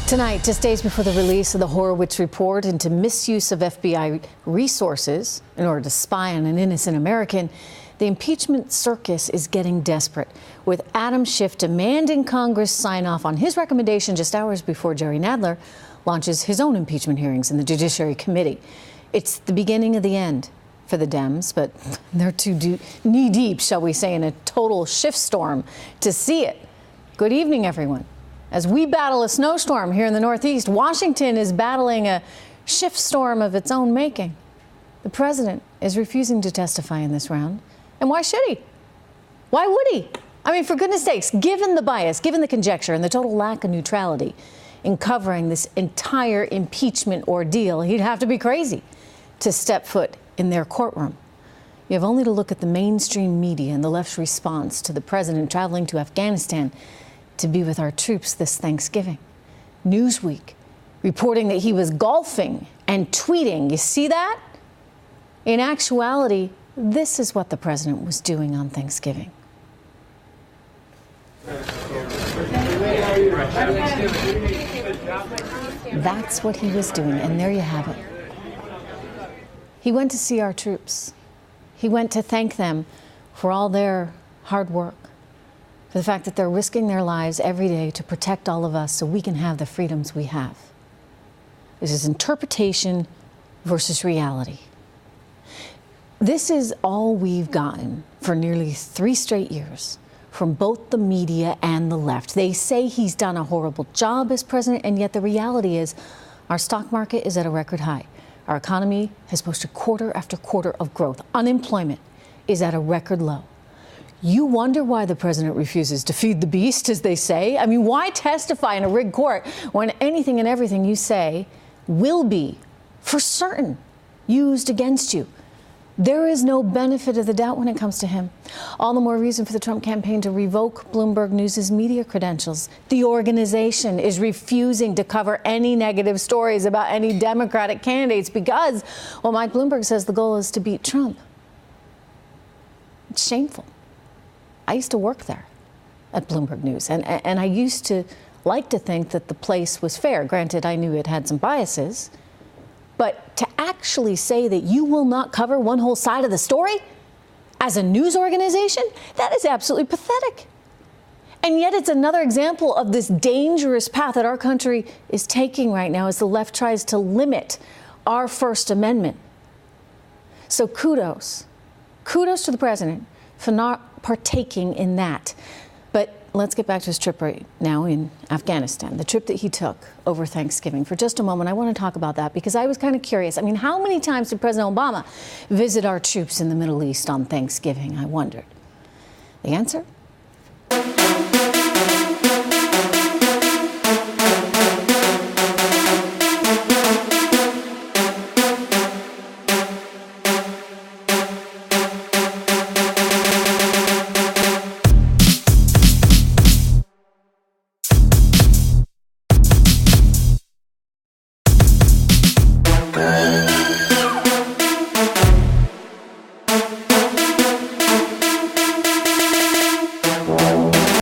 Tonight, just days before the release of the Horowitz report into misuse of FBI resources in order to spy on an innocent American, the impeachment circus is getting desperate, with Adam Schiff demanding Congress sign off on his recommendation just hours before Jerry Nadler launches his own impeachment hearings in the Judiciary Committee. It's the beginning of the end for the Dems, but they're too knee-deep, shall we say, in a total shitstorm to see it. Good evening, everyone. As we battle a snowstorm here in the Northeast, Washington is battling a shitstorm of its own making. The president is refusing to testify in this round. And why should he? Why would he? I mean, for goodness sakes, given the bias, given the conjecture, and the total lack of neutrality in covering this entire impeachment ordeal, he'd have to be crazy to step foot in their courtroom. You have only to look at the mainstream media and the left's response to the president traveling to Afghanistan to be with our troops this Thanksgiving. Newsweek reporting that he was golfing and tweeting. You see that? In actuality, this is what the president was doing on Thanksgiving. That's what he was doing, and there you have it. He went to see our troops. He went to thank them for all their hard work, for the fact that they're risking their lives every day to protect all of us so we can have the freedoms we have. This is interpretation versus reality. This is all we've gotten for nearly 3 straight years from both the media and the left. They say he's done a horrible job as president, and yet the reality is our stock market is at a record high. Our economy has posted quarter after quarter of growth. Unemployment is at a record low. You wonder why the president refuses to feed the beast, as they say. I mean, why testify in a rigged court when anything and everything you say will be, for certain, used against you? There is no benefit of the doubt when it comes to him. All the more reason for the Trump campaign to revoke Bloomberg News' media credentials. The organization is refusing to cover any negative stories about any Democratic candidates because, well, Mike Bloomberg says the goal is to beat Trump. It's shameful. I used to work there at Bloomberg News, and I used to like to think that the place was fair. Granted, I knew it had some biases, but to actually say that you will not cover one whole side of the story as a news organization, that is absolutely pathetic. And yet it's another example of this dangerous path that our country is taking right now as the left tries to limit our First Amendment. So kudos to the president for not partaking in that. But let's get back to his trip right now in Afghanistan, the trip that he took over Thanksgiving. For just a moment, I want to talk about that because I was kind of curious. I mean, how many times did President Obama visit our troops in the Middle East on Thanksgiving? I wondered. The answer?